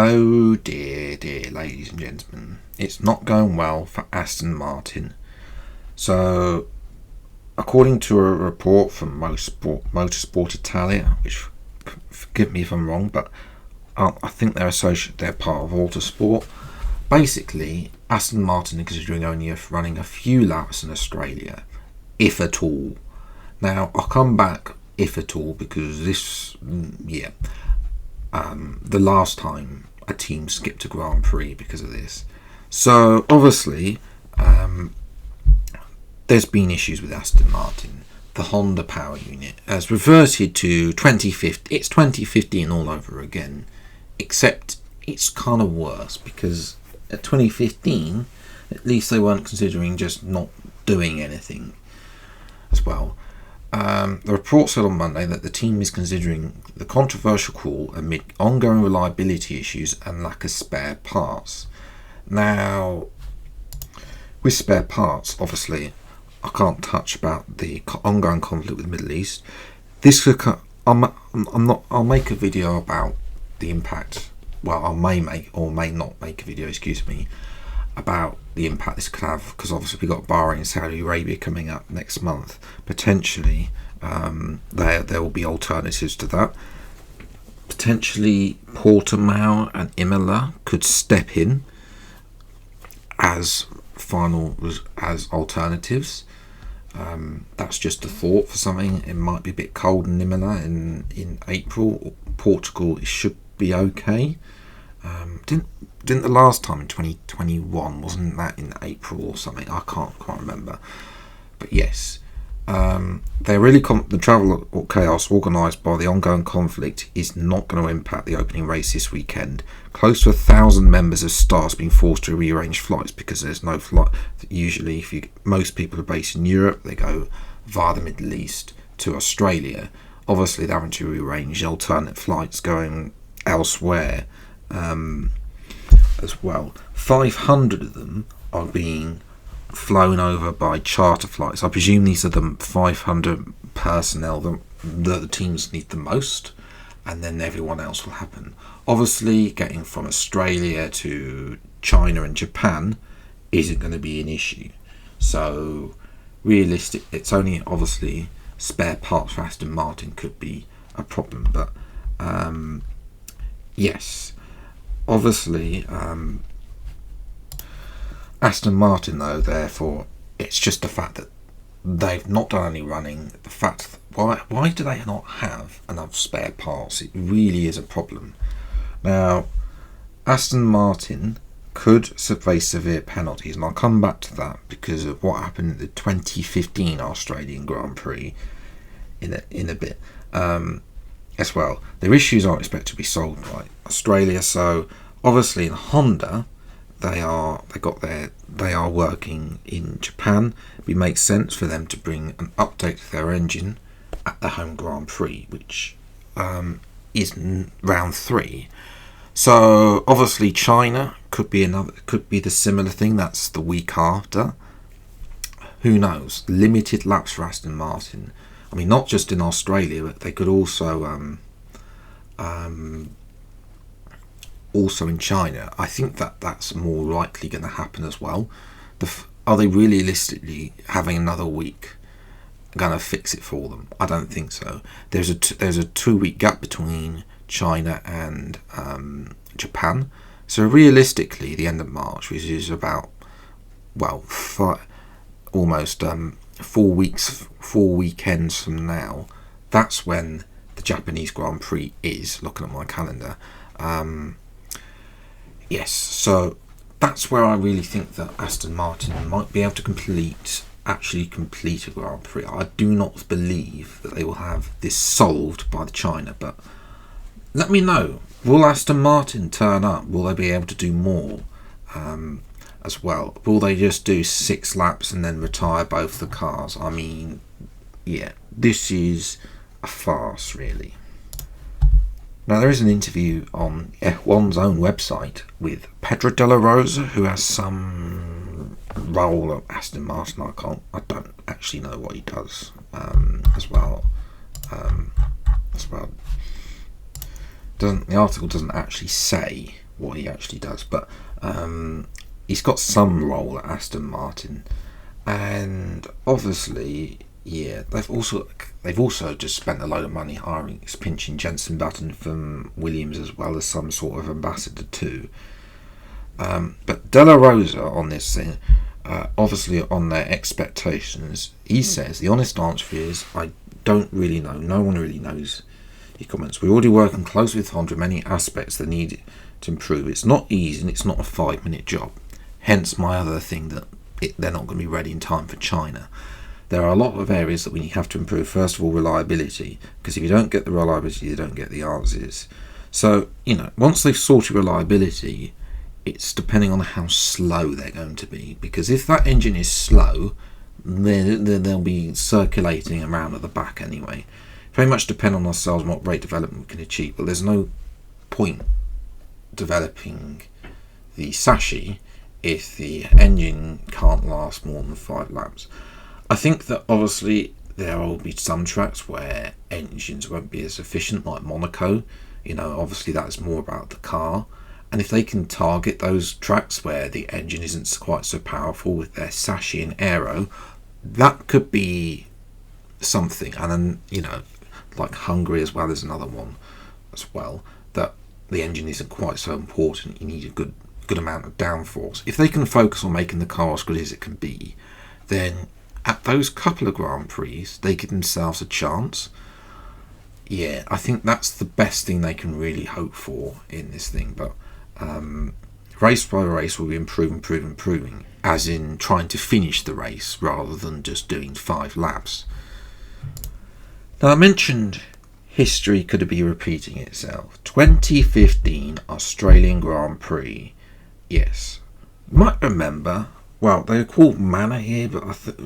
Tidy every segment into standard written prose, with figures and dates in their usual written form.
Oh dear, ladies and gentlemen, it's not going well for Aston Martin. So, according to a report from Motorsport Italia, which, forgive me if I'm wrong, but I think they're part of Autosport. Basically, Aston Martin are considering only running a few laps in Australia, if at all. Now, I'll come back if at all, because the last time a team skipped a Grand Prix because of this. So, obviously, there's been issues with Aston Martin. The Honda power unit has reverted to 2015. It's 2015 all over again, except it's kind of worse, because at 2015, at least they weren't considering just not doing anything as well. The report said on Monday that the team is considering the controversial call amid ongoing reliability issues and lack of spare parts. Now, with spare parts, obviously, I can't touch about the ongoing conflict with the Middle East. I'll make a video about the impact. Well, I may make or may not make a video, about the impact this could have, because obviously we've got Bahrain and Saudi Arabia coming up next month. Potentially, there will be alternatives to that. Potentially, Portimao and Imola could step in as alternatives. That's just a thought for something. It might be a bit cold in Imola in April. Portugal, it should be okay. Didn't the last time in 2021, wasn't that in April or something? I can't quite remember. But yes, they're really the travel or chaos organised by the ongoing conflict is not going to impact the opening race this weekend. Close to 1,000 members of staff have been forced to rearrange flights because there's no flight. Usually, most people are based in Europe, they go via the Middle East to Australia. Obviously, they're having to rearrange alternate flights going elsewhere as well. 500 of them are being flown over by charter flights. I presume these are the 500 personnel that the teams need the most, and then everyone else will happen. Obviously, getting from Australia to China and Japan isn't going to be an issue. So, realistic, it's only obviously spare parts for Aston Martin could be a problem, but yes, obviously, Aston Martin, though, therefore, it's just the fact that they've not done any running. The fact that why do they not have enough spare parts? It really is a problem. Now, Aston Martin could face severe penalties, and I'll come back to that because of what happened at the 2015 Australian Grand Prix in a bit as well. Their issues aren't expected to be solved by Australia, so obviously in Honda, they are working in Japan. It makes sense for them to bring an update to their engine at the home Grand Prix, which is round 3. So obviously China could be the similar thing. That's the week after. Who knows? Limited laps for Aston Martin. I mean, not just in Australia, but they could also in China. I think that's more likely going to happen as well. Are they realistically having another week going to fix it for them? I don't think so. There's a 2-week gap between China and Japan. So realistically, the end of March, which is about almost 4 weekends from now, that's when the Japanese Grand Prix is. Looking at my calendar. Yes, so that's where I really think that Aston Martin might be able to actually complete a Grand Prix. I do not believe that they will have this solved by the China, but let me know. Will Aston Martin turn up? Will they be able to do more as well? Will they just do 6 laps and then retire both the cars? I mean, yeah, this is a farce, really. Now, there is an interview on F1's own website with Pedro de la Rosa, who has some role at Aston Martin. I don't actually know what he does as well. The article doesn't actually say what he actually does, but he's got some role at Aston Martin, and obviously, yeah, they've also just spent a load of money pinching Jenson Button from Williams as well as some sort of ambassador too. But De La Rosa on this thing, obviously on their expectations, he says the honest answer is I don't really know. No one really knows. He comments, we're already working closely with Honda in many aspects that need to improve. It's not easy and it's not a 5-minute job. Hence my other thing that they're not going to be ready in time for China. There are a lot of areas that we have to improve. First of all, reliability, because if you don't get the reliability, you don't get the answers. So, once they've sorted reliability, it's depending on how slow they're going to be, because if that engine is slow, they'll be circulating around at the back anyway. Very much depend on ourselves and what rate development we can achieve, but there's no point developing the Sashi if the engine can't last more than 5 laps. I think that obviously there will be some tracks where engines won't be as efficient, like Monaco. Obviously that's more about the car, and if they can target those tracks where the engine isn't quite so powerful with their Sashi and aero, that could be something. And then like Hungary as well is another one as well, that the engine isn't quite so important. You need a good amount of downforce. If they can focus on making the car as good as it can be, then at those couple of Grand Prix they give themselves a chance. Yeah, I think that's the best thing they can really hope for in this thing. But race by race will be improving, as in trying to finish the race rather than just doing 5 laps. Now, I mentioned history could be repeating itself. 2015 Australian Grand Prix. Yes, you might remember. Well, they're called Manor here, but I think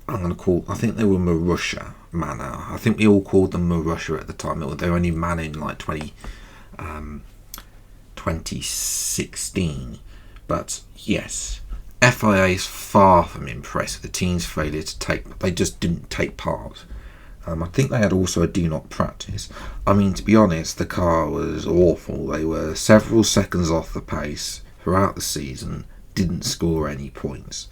they were Marussia Manor. I think we all called them Marussia at the time. They were only Manor in like 2016. But yes, FIA is far from impressed with the team's failure they just didn't take part. I think they had also a do not practice. I mean, to be honest, the car was awful. They were several seconds off the pace throughout the season, didn't score any points.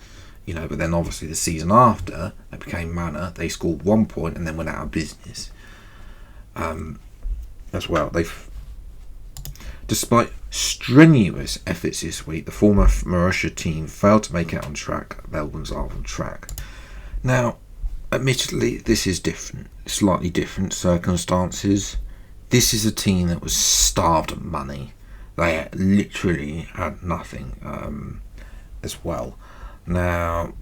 But then obviously the season after, they became Manor, they scored 1 point and then went out of business. As well, despite strenuous efforts this week, the former Marussia team failed to make it on track at Melbourne's Oval track. Now, admittedly, this is different, slightly different circumstances. This is a team that was starved of money. They literally had nothing as well. Now,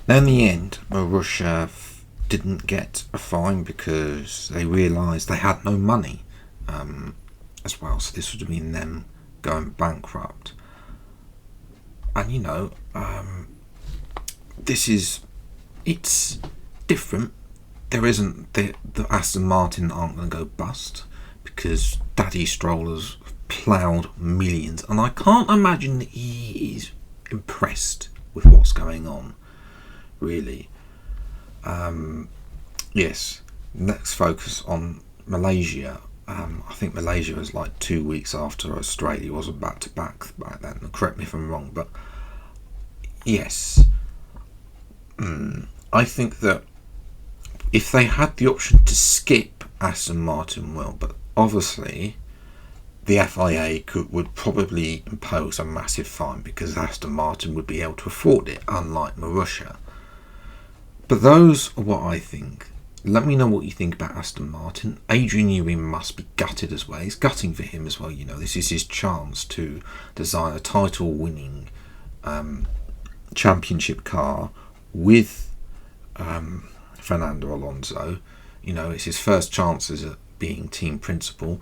in the end, Marussia didn't get a fine because they realised they had no money as well. So this would have been them going bankrupt. And it's different. There isn't the Aston Martin aren't going to go bust because Daddy Stroll has ploughed millions, and I can't imagine that he is impressed with what's going on, really. Yes, let's focus on Malaysia. I think Malaysia was like 2 weeks after Australia, wasn't back to back then. Correct me if I'm wrong, but yes, I think that if they had the option to skip, Aston Martin will, but obviously the FIA would probably impose a massive fine because Aston Martin would be able to afford it, unlike Marussia. But those are what I think. Let me know what you think about Aston Martin. Adrian Newey must be gutted as well. It's gutting for him as well. This is his chance to design a title-winning championship car with Fernando Alonso. It's his first chance as being team principal.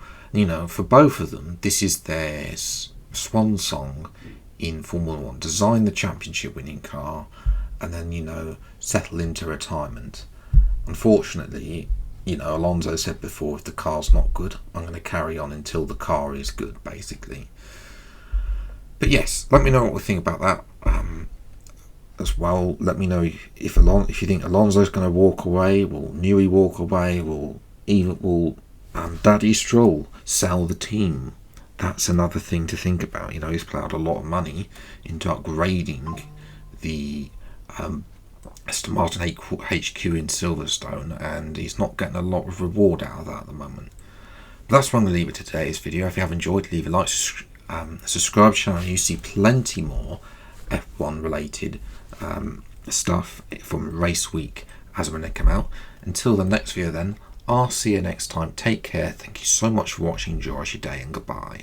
For both of them, this is their swan song in Formula 1. Design the championship-winning car and then, settle into retirement. Unfortunately, Alonso said before, if the car's not good, I'm going to carry on until the car is good, basically. But yes, let me know what you think about that as well. Let me know if you think Alonso's going to walk away. Will Newey walk away? Will Daddy Stroll sell the team. That's another thing to think about. He's ploughed a lot of money into upgrading the Aston Martin HQ in Silverstone, and he's not getting a lot of reward out of that at the moment. But that's where I'm going to leave it to today's video. If you have enjoyed, leave a like, subscribe to the channel. You see plenty more F1 related stuff from race week as when they come out. Until the next video then, I'll see you next time. Take care. Thank you so much for watching. Enjoy your day, and goodbye.